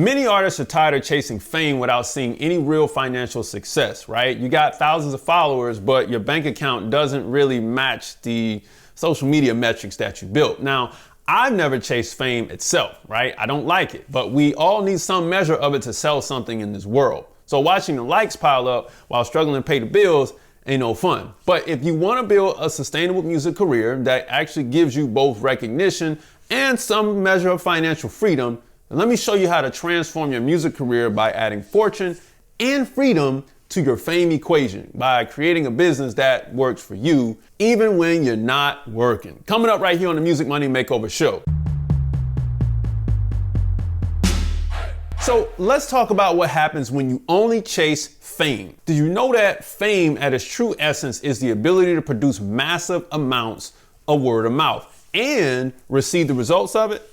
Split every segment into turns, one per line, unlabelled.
Many artists are tired of chasing fame without seeing any real financial success, right? You got thousands of followers, but your bank account doesn't really match the social media metrics that you built. Now, I've never chased fame itself, right? I don't like it, but we all need some measure of it to sell something in this world. So watching the likes pile up while struggling to pay the bills ain't no fun. But if you want to build a sustainable music career that actually gives you both recognition and some measure of financial freedom, then let me show you how to transform your music career by adding fortune and freedom to your fame equation by creating a business that works for you even when you're not working. Coming up right here on the Music Money Makeover Show. So let's talk about what happens when you only chase fame. Did you know that fame at its true essence is the ability to produce massive amounts of word of mouth and receive the results of it?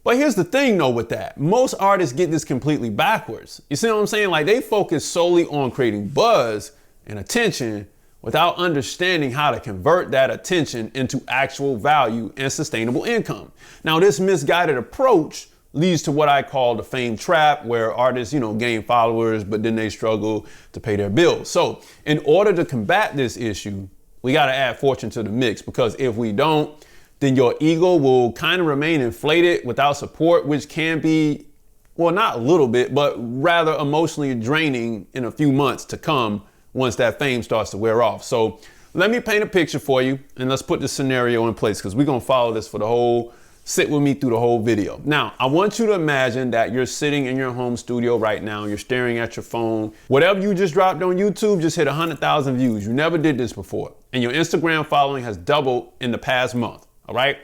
But here's the thing though with that. Most artists get this completely backwards. You see what I'm saying? Like they focus solely on creating buzz and attention without understanding how to convert that attention into actual value and sustainable income. Now this misguided approach leads to what I call the fame trap, where artists, gain followers, but then they struggle to pay their bills. So in order to combat this issue, we got to add fortune to the mix, because if we don't, then your ego will kind of remain inflated without support, which can be, well, not a little bit, but rather emotionally draining in a few months to come once that fame starts to wear off. So let me paint a picture for you and let's put this scenario in place, because we're going to follow this for sit with me through the whole video. Now, I want you to imagine that you're sitting in your home studio right now. You're staring at your phone. Whatever you just dropped on YouTube just hit 100,000 views. You never did this before. And your Instagram following has doubled in the past month. All right.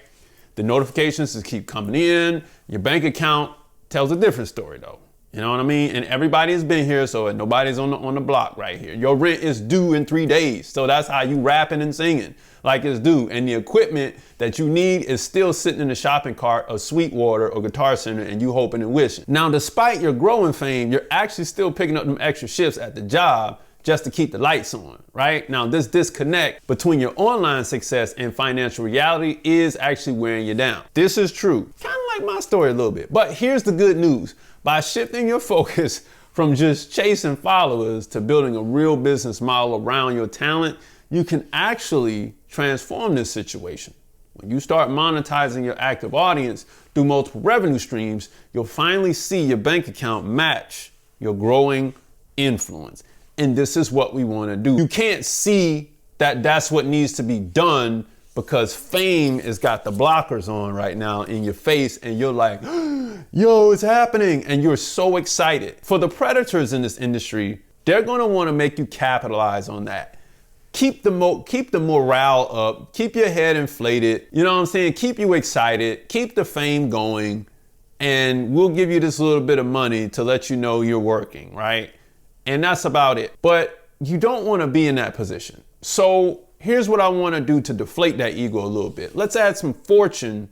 The notifications just keep coming in. Your bank account tells a different story though. You know what I mean? And everybody has been here, so nobody's on the block right here. Your rent is due in 3 days. So that's how you rapping and singing like it's due. And the equipment that you need is still sitting in the shopping cart of Sweetwater or Guitar Center, and you hoping and wishing. Now, despite your growing fame, you're actually still picking up them extra shifts at the job just to keep the lights on, right? Now, this disconnect between your online success and financial reality is actually wearing you down. This is true. Kind of like my story a little bit. But here's the good news. By shifting your focus from just chasing followers to building a real business model around your talent, you can actually transform this situation. When you start monetizing your active audience through multiple revenue streams, you'll finally see your bank account match your growing influence. And this is what we want to do. You can't see that that's what needs to be done because fame has got the blockers on right now in your face, and you're like, yo, it's happening. And you're so excited. For the predators in this industry, they're going to want to make you capitalize on that. Keep the morale up, keep your head inflated. You know what I'm saying? Keep you excited, keep the fame going, and we'll give you this little bit of money to let you know you're working, right? And that's about it. But you don't want to be in that position. So here's what I want to do to deflate that ego a little bit. Let's add some fortune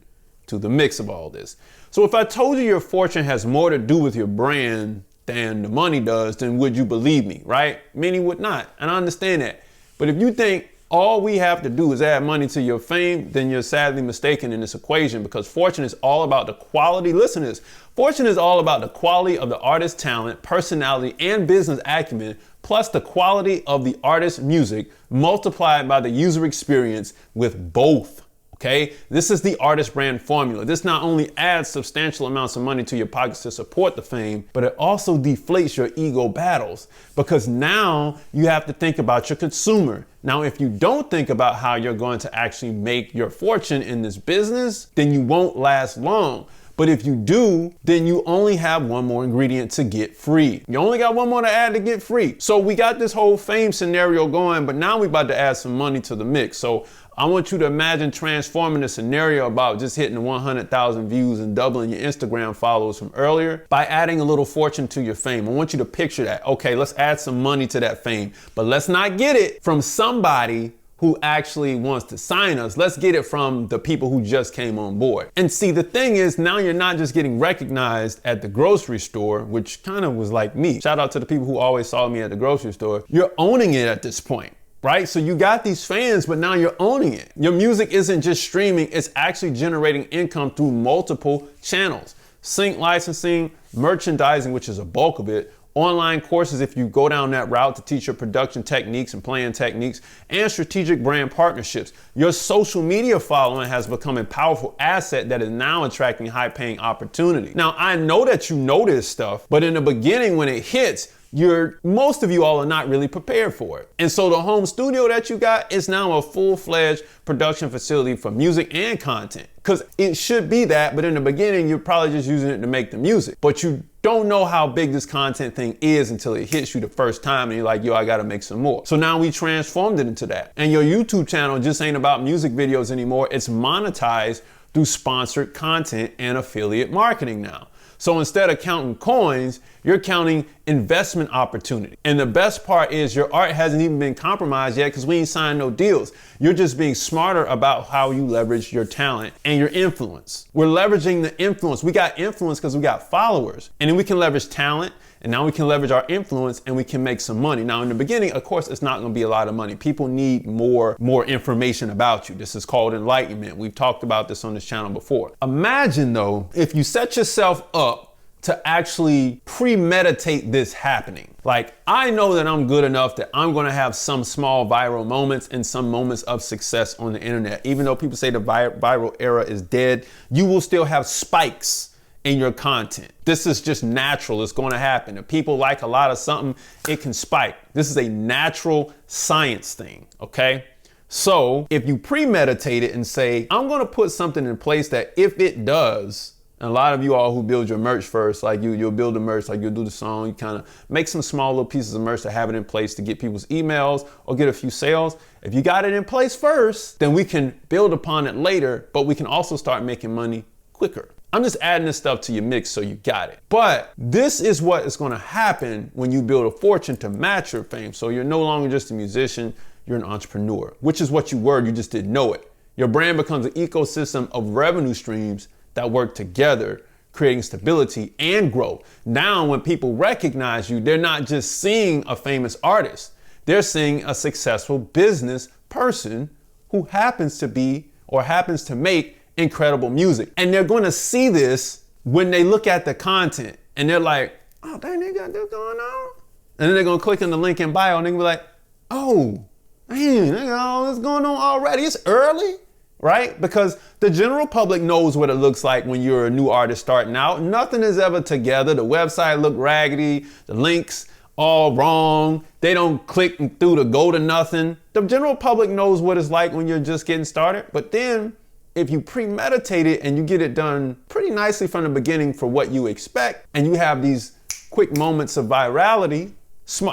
to the mix of all this. So if I told you your fortune has more to do with your brand than the money does, then would you believe me, right? Many would not, and I understand that. But if you think all we have to do is add money to your fame, then you're sadly mistaken in this equation, because fortune is all about the quality. Listen to this. Fortune is all about the quality of the artist's talent, personality, and business acumen, plus the quality of the artist's music multiplied by the user experience with both. Okay, this is the artist brand formula. This not only adds substantial amounts of money to your pockets to support the fame, but it also deflates your ego battles, because now you have to think about your consumer. Now, if you don't think about how you're going to actually make your fortune in this business, then you won't last long. But if you do, then you only have one more ingredient to get free. You only got one more to add to get free. So we got this whole fame scenario going, but now we're about to add some money to the mix. So I want you to imagine transforming the scenario about just hitting 100,000 views and doubling your Instagram followers from earlier by adding a little fortune to your fame. I want you to picture that. Okay, let's add some money to that fame, but let's not get it from somebody who actually wants to sign us. Let's get it from the people who just came on board. And see, the thing is, now you're not just getting recognized at the grocery store, which kind of was like me. Shout out to the people who always saw me at the grocery store. You're owning it at this point, right? So you got these fans, but now you're owning it. Your music isn't just streaming, it's actually generating income through multiple channels. sync licensing, merchandising, which is a bulk of it, online courses if you go down that route to teach your production techniques and playing techniques, and strategic brand partnerships. Your social media following has become a powerful asset that is now attracting high-paying opportunity. Now, I know that you know this stuff, but in the beginning when it hits, most of you all are not really prepared for it. And so the home studio that you got is now a full-fledged production facility for music and content. Because it should be that, but in the beginning, you're probably just using it to make the music. But you don't know how big this content thing is until it hits you the first time and you're like, yo, I gotta make some more. So now we transformed it into that. And your YouTube channel just ain't about music videos anymore. It's monetized through sponsored content and affiliate marketing now. So instead of counting coins, you're counting investment opportunity. And the best part is your art hasn't even been compromised yet because we ain't signed no deals. You're just being smarter about how you leverage your talent and your influence. We're leveraging the influence. We got influence because we got followers. And then we can leverage talent. And now we can leverage our influence and we can make some money. Now, in the beginning, of course, it's not going to be a lot of money. People need more information about you. This is called enlightenment. We've talked about this on this channel before. Imagine, though, if you set yourself up to actually premeditate this happening. Like, I know that I'm good enough that I'm going to have some small viral moments and some moments of success on the internet. Even though people say the viral era is dead, you will still have spikes in your content. This is just natural. It's going to happen. If people like a lot of something, it can spike. This is a natural science thing, okay? So if you premeditate it and say, I'm going to put something in place that if it does, and a lot of you all who build your merch first, like you'll build the merch, like you'll do the song, you kind of make some small little pieces of merch to have it in place to get people's emails or get a few sales. If you got it in place first, then we can build upon it later, but we can also start making money quicker. I'm just adding this stuff to your mix so you got it. But this is what is going to happen when you build a fortune to match your fame. So you're no longer just a musician, you're an entrepreneur, which is what you were, you just didn't know it. Your brand becomes an ecosystem of revenue streams that work together, creating stability and growth. Now, when people recognize you, they're not just seeing a famous artist, they're seeing a successful business person who happens to be or happens to make incredible music. And they're going to see this when they look at the content and they're like, oh, dang, they got this going on. And then they're going to click on the link in bio and they're going to be like, oh, man, they got all this going on already. It's early, right? Because the general public knows what it looks like when you're a new artist starting out. Nothing is ever together. The website look raggedy. The links all wrong. They don't click through to go to nothing. The general public knows what it's like when you're just getting started. But then if you premeditate it and you get it done pretty nicely from the beginning for what you expect, and you have these quick moments of virality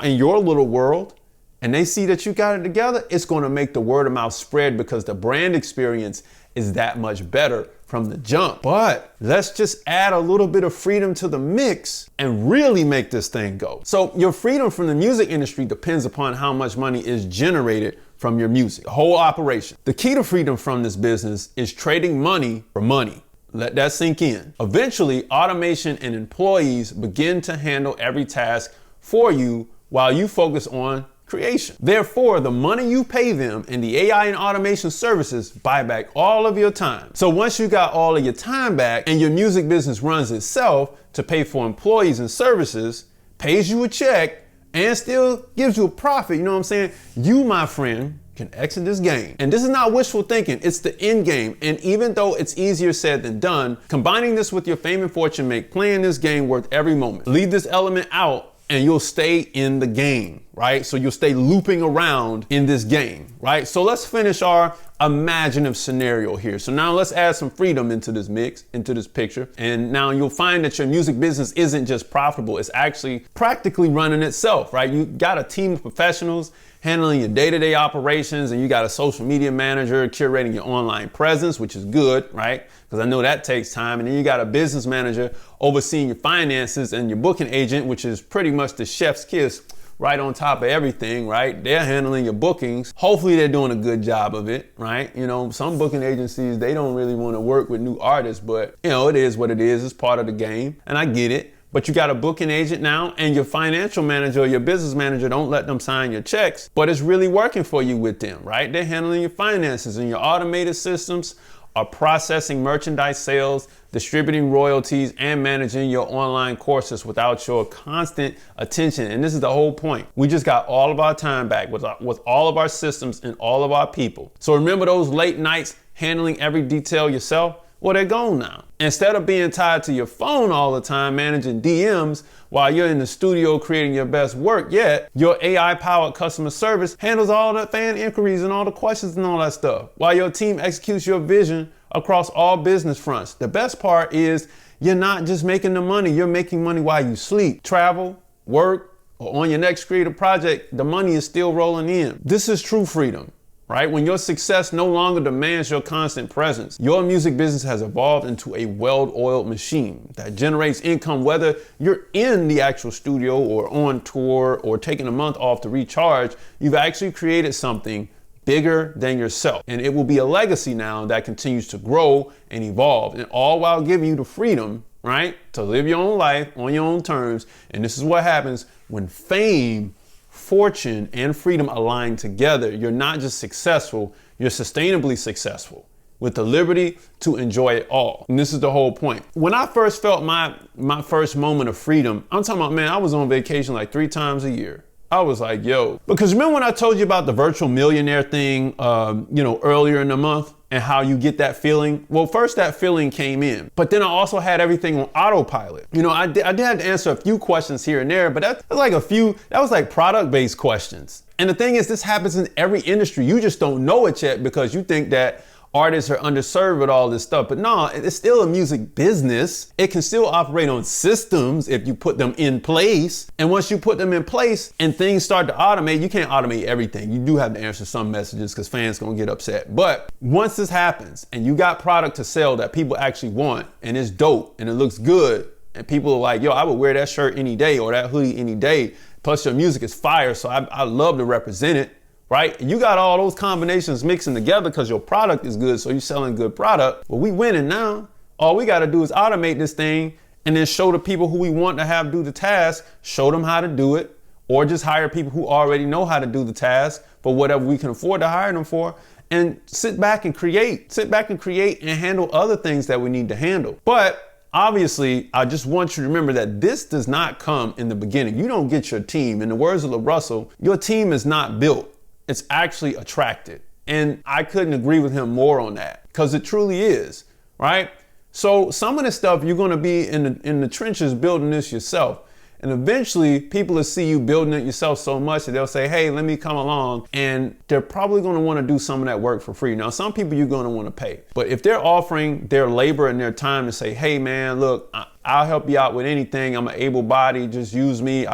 in your little world, and they see that you got it together, it's going to make the word of mouth spread because the brand experience is that much better from the jump. But let's just add a little bit of freedom to the mix and really make this thing go. So your freedom from the music industry depends upon how much money is generated from your music, the whole operation. The key to freedom from this business is trading money for money. Let that sink in. Eventually, automation and employees begin to handle every task for you while you focus on creation. Therefore, the money you pay them and the AI and automation services buy back all of your time. So once you got all of your time back and your music business runs itself to pay for employees and services, pays you a check, and still gives you a profit, you know what I'm saying? You, my friend, can exit this game. And this is not wishful thinking, it's the end game. And even though it's easier said than done, combining this with your fame and fortune make playing this game worth every moment. Leave this element out and you'll stay in the game, right? So you'll stay looping around in this game, right? So let's finish our imaginative scenario here. So now let's add some freedom into this mix, into this picture. And now you'll find that your music business isn't just profitable, it's actually practically running itself, right? You got a team of professionals handling your day-to-day operations, and you got a social media manager curating your online presence, which is good, right? Because I know that takes time. And then you got a business manager overseeing your finances, and your booking agent, which is pretty much the chef's kiss, right on top of everything, right? They're handling your bookings. Hopefully they're doing a good job of it, right? You know, some booking agencies, they don't really want to work with new artists, but you know, it is what it is. It's part of the game, and I get it. But you got a booking agent now, and your financial manager or your business manager, don't let them sign your checks, but it's really working for you with them, right? They're handling your finances, and your automated systems are processing merchandise sales, distributing royalties, and managing your online courses without your constant attention. And this is the whole point. We just got all of our time back with all of our systems and all of our people. So remember those late nights handling every detail yourself? Well, they're gone now. Instead of being tied to your phone all the time, managing DMs while you're in the studio creating your best work yet, your AI-powered customer service handles all the fan inquiries and all the questions and all that stuff, while your team executes your vision across all business fronts. The best part is you're not just making the money, you're making money while you sleep, travel, work, or on your next creative project. The money is still rolling in. This is true freedom. Right? When your success no longer demands your constant presence, your music business has evolved into a well-oiled machine that generates income whether you're in the actual studio or on tour or taking a month off to recharge. You've actually created something bigger than yourself, and it will be a legacy now that continues to grow and evolve, and all while giving you the freedom, right, to live your own life on your own terms. And this is what happens when fame, fortune, and freedom align together. You're not just successful, you're sustainably successful with the liberty to enjoy it all. And this is the whole point. When I first felt my first moment of freedom, I'm talking about, man, I was on vacation like 3 times a year. I was like, yo, because remember when I told you about the virtual millionaire thing, earlier in the month, and how you get that feeling? Well, first that feeling came in, but then I also had everything on autopilot. I did have to answer a few questions here and there, but that was like product-based questions. And the thing is, this happens in every industry. You just don't know it yet because you think that artists are underserved with all this stuff. But no, it's still a music business. It can still operate on systems if you put them in place. And once you put them in place and things start to automate, you can't automate everything. You do have to answer some messages because fans gonna get upset. But once this happens and you got product to sell that people actually want, and it's dope and it looks good, and people are like, yo, I would wear that shirt any day or that hoodie any day. Plus your music is fire, so I love to represent it. Right? You got all those combinations mixing together because your product is good, so you're selling good product. Well, we winning now. All we got to do is automate this thing and then show the people who we want to have do the task, show them how to do it, or just hire people who already know how to do the task for whatever we can afford to hire them for, and sit back and create and handle other things that we need to handle. But obviously, I just want you to remember that this does not come in the beginning. You don't get your team. In the words of LaRussell, your team is not built. It's actually attracted. And I couldn't agree with him more on that, because it truly is, right? So some of the stuff you're going to be in the trenches building this yourself. And eventually people will see you building it yourself so much that they'll say, hey, let me come along. And they're probably going to want to do some of that work for free. Now, some people you're going to want to pay. But if they're offering their labor and their time to say, hey, man, look, I'll help you out with anything. I'm an able body. Just use me.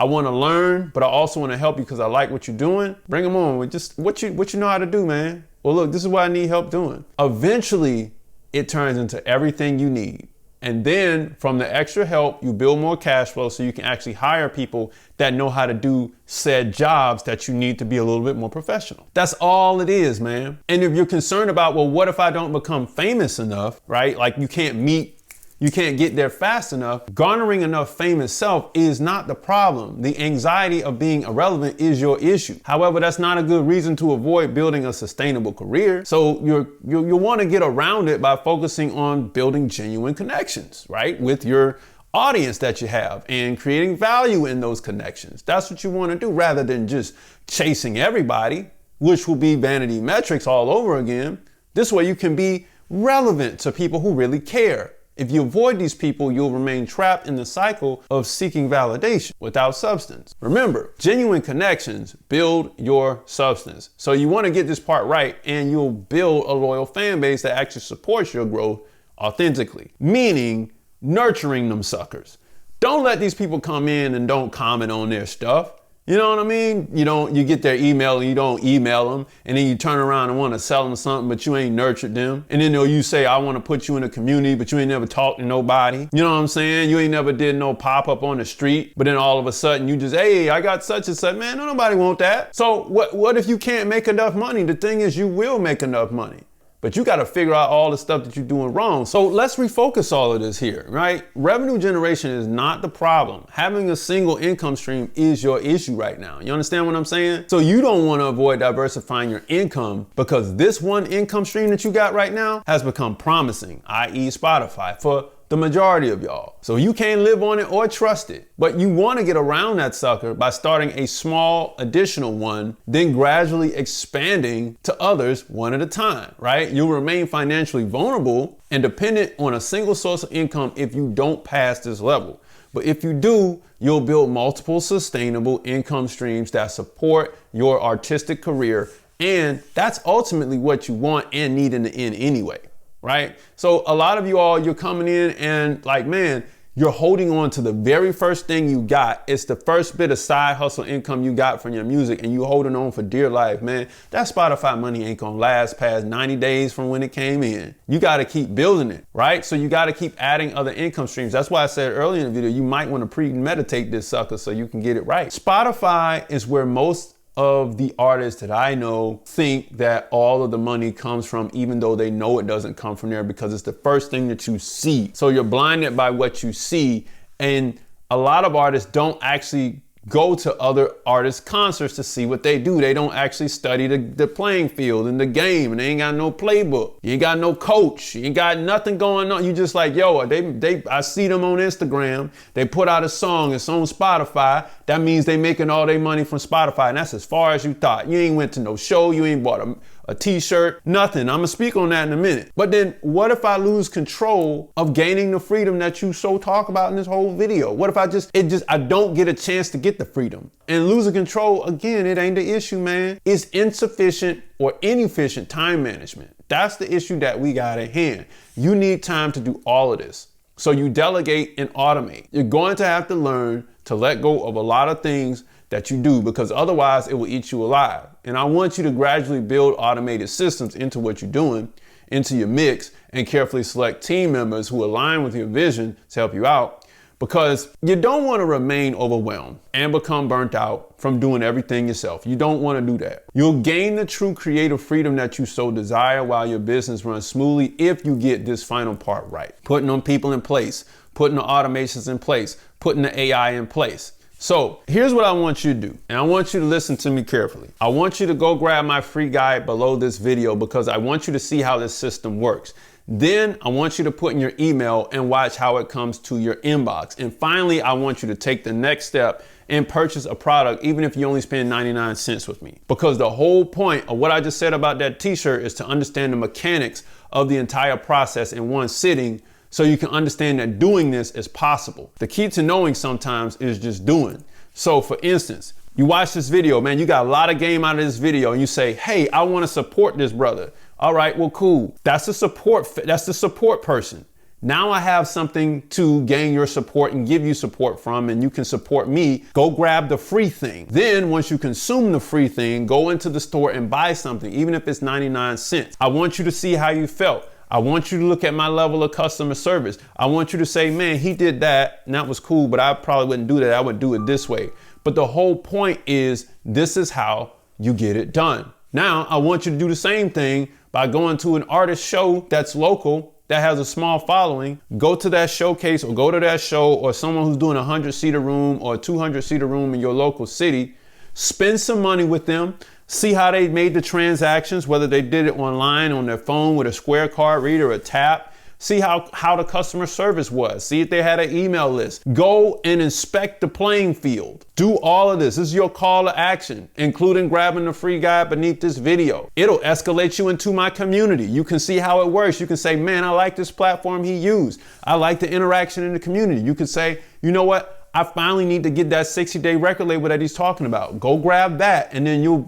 I want to learn, but I also want to help you because I like what you're doing. Bring them on with just what you know how to do, man. Well, look, this is what I need help doing. Eventually, it turns into everything you need. And then from the extra help, you build more cash flow so you can actually hire people that know how to do said jobs that you need to be a little bit more professional. That's all it is, man. And if you're concerned about, well, what if I don't become famous enough, right? Like you can't get there fast enough. Garnering enough fame itself is not the problem. The anxiety of being irrelevant is your issue. However, that's not a good reason to avoid building a sustainable career. So you want to get around it by focusing on building genuine connections, right? With your audience that you have and creating value in those connections. That's what you want to do rather than just chasing everybody, which will be vanity metrics all over again. This way you can be relevant to people who really care. If you avoid these people, you'll remain trapped in the cycle of seeking validation without substance. Remember, genuine connections build your substance. So you want to get this part right, and you'll build a loyal fan base that actually supports your growth authentically, meaning nurturing them suckers. Don't let these people come in and don't comment on their stuff. You know what I mean? You get their email and you don't email them, and then you turn around and want to sell them something, but you ain't nurtured them. And then you say, I want to put you in a community, but you ain't never talked to nobody. You know what I'm saying? You ain't never did no pop-up on the street, but then all of a sudden you just, hey, I got such and such. Man, nobody want that. So what if you can't make enough money? The thing is, you will make enough money. but you got to figure out all the stuff that you're doing wrong. So let's refocus all of this here, right? Revenue generation is not the problem. Having a single income stream is your issue right now. You understand what I'm saying? So you don't want to avoid diversifying your income because this one income stream that you got right now has become promising, i.e. Spotify, for the majority of y'all. So you can't live on it or trust it, but you want to get around that sucker by starting a small additional one, then gradually expanding to others one at a time, right? You'll remain financially vulnerable and dependent on a single source of income if you don't pass this level. But if you do, you'll build multiple sustainable income streams that support your artistic career. And that's ultimately what you want and need in the end anyway. Right? So a lot of you all, you're coming in and like, man, you're holding on to the very first thing you got. It's the first bit of side hustle income you got from your music and you holding on for dear life, man. That Spotify money ain't gonna last past 90 days from when it came in. You gotta keep building it, right? So you gotta keep adding other income streams. That's why I said earlier in the video, you might wanna premeditate this sucker so you can get it right. Spotify is where most of the artists that I know think that all of the money comes from, even though they know it doesn't come from there because it's the first thing that you see. So you're blinded by what you see. And a lot of artists don't actually go to other artists' concerts to see what they do. They don't actually study the playing field and the game, and they ain't got no playbook. You ain't got no coach. You ain't got nothing going on. You just like, yo, I see them on Instagram. They put out a song. It's on Spotify. That means they making all their money from Spotify, and that's as far as you thought. You ain't went to no show. You ain't bought a t-shirt, nothing. I'm gonna speak on that in a minute. But then what if I lose control of gaining the freedom that you so talk about in this whole video? What if I don't get a chance to get the freedom? And losing control, again, it ain't the issue, man. It's insufficient or inefficient time management. That's the issue that we got at hand. You need time to do all of this. So you delegate and automate. You're going to have to learn to let go of a lot of things that you do, because otherwise it will eat you alive. And I want you to gradually build automated systems into what you're doing, into your mix, and carefully select team members who align with your vision to help you out, because you don't want to remain overwhelmed and become burnt out from doing everything yourself. You don't want to do that. You'll gain the true creative freedom that you so desire while your business runs smoothly if you get this final part right. Putting on people in place, putting the automations in place, putting the AI in place. So here's what I want you to do, and I want you to listen to me carefully. I want you to go grab my free guide below this video because I want you to see how this system works. Then I want you to put in your email and watch how it comes to your inbox. And finally, I want you to take the next step and purchase a product, even if you only spend 99 cents with me. Because the whole point of what I just said about that t-shirt is to understand the mechanics of the entire process in one sitting, so you can understand that doing this is possible. The key to knowing sometimes is just doing. So for instance, you watch this video, man, you got a lot of game out of this video, and you say, hey, I want to support this brother. All right, well, cool. That's the support person. Now I have something to gain your support and give you support from, and you can support me. Go grab the free thing. Then once you consume the free thing, go into the store and buy something, even if it's 99 cents. I want you to see how you felt. I want you to look at my level of customer service. I want you to say, man, he did that and that was cool, but I probably wouldn't do that. I would do it this way. But the whole point is, this is how you get it done. Now, I want you to do the same thing by going to an artist show that's local, that has a small following. Go to that showcase or go to that show, or someone who's doing a 100-seater room or a 200-seater room in your local city. Spend some money with them. See how they made the transactions, whether they did it online on their phone with a Square card reader or a tap. See how the customer service was. See if they had an email list. Go and inspect the playing field. Do all of this. This is your call to action, including grabbing the free guide beneath this video. It'll escalate you into my community. You can see how it works. You can say, man, I like this platform he used. I like the interaction in the community. You can say, you know what? I finally need to get that 60-day record label that he's talking about. Go grab that. And then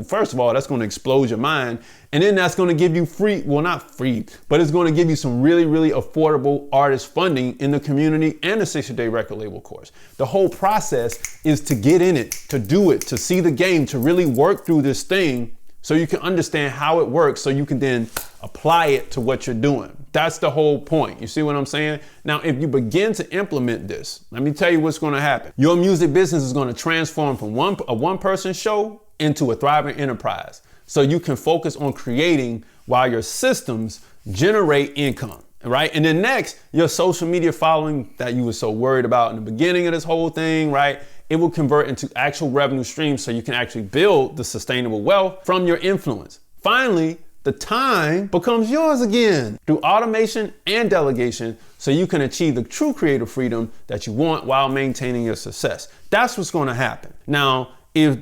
first of all, that's going to explode your mind. And then that's going to give you free, well, not free, but it's going to give you some really, really affordable artist funding in the community and the 60-day record label course. The whole process is to get in it, to do it, to see the game, to really work through this thing so you can understand how it works, so you can then apply it to what you're doing. That's the whole point. You see what I'm saying? Now, if you begin to implement this, let me tell you what's going to happen. Your music business is going to transform from a one-person show into a thriving enterprise. so you can focus on creating while your systems generate income, right? And then next, your social media following that you were so worried about in the beginning of this whole thing, right? It will convert into actual revenue streams so you can actually build the sustainable wealth from your influence. Finally, the time becomes yours again through automation and delegation so you can achieve the true creative freedom that you want while maintaining your success. That's what's going to happen. Now, if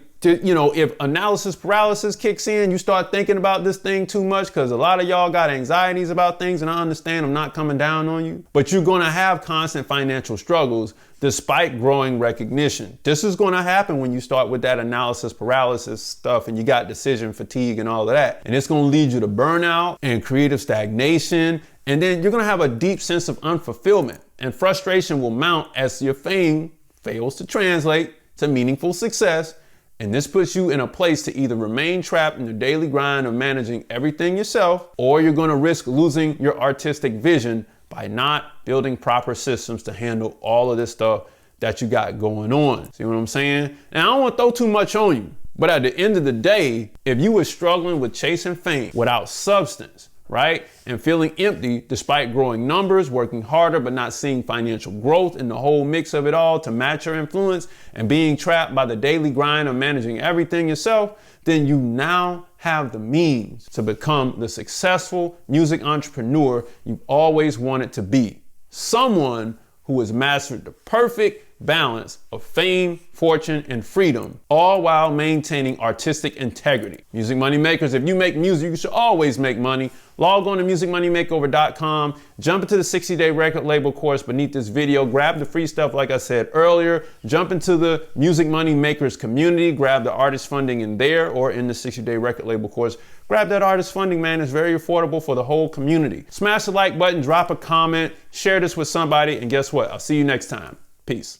analysis paralysis kicks in, you start thinking about this thing too much, because a lot of y'all got anxieties about things, and I understand, I'm not coming down on you, but you're going to have constant financial struggles despite growing recognition. This is going to happen when you start with that analysis paralysis stuff and you got decision fatigue and all of that. And it's going to lead you to burnout and creative stagnation. And then you're going to have a deep sense of unfulfillment, and frustration will mount as your fame fails to translate to meaningful success. And this puts you in a place to either remain trapped in the daily grind of managing everything yourself, or you're going to risk losing your artistic vision by not building proper systems to handle all of this stuff that you got going on. See what I'm saying? Now, I don't want to throw too much on you, but at the end of the day, if you were struggling with chasing fame without substance, right, and feeling empty despite growing numbers, working harder but not seeing financial growth in the whole mix of it all to match your influence, and being trapped by the daily grind of managing everything yourself, then you now have the means to become the successful music entrepreneur you've always wanted to be. Someone who has mastered the perfect balance of fame, fortune, and freedom, all while maintaining artistic integrity. Music Money Makers, if you make music, you should always make money. Log on to musicmoneymakeover.com, jump into the 60-day record label course beneath this video, grab the free stuff like I said earlier, jump into the Music Money Makers community, grab the artist funding in there or in the 60-day record label course. Grab that artist funding, man. It's very affordable for the whole community. Smash the like button, drop a comment, share this with somebody, and guess what? I'll see you next time. Peace.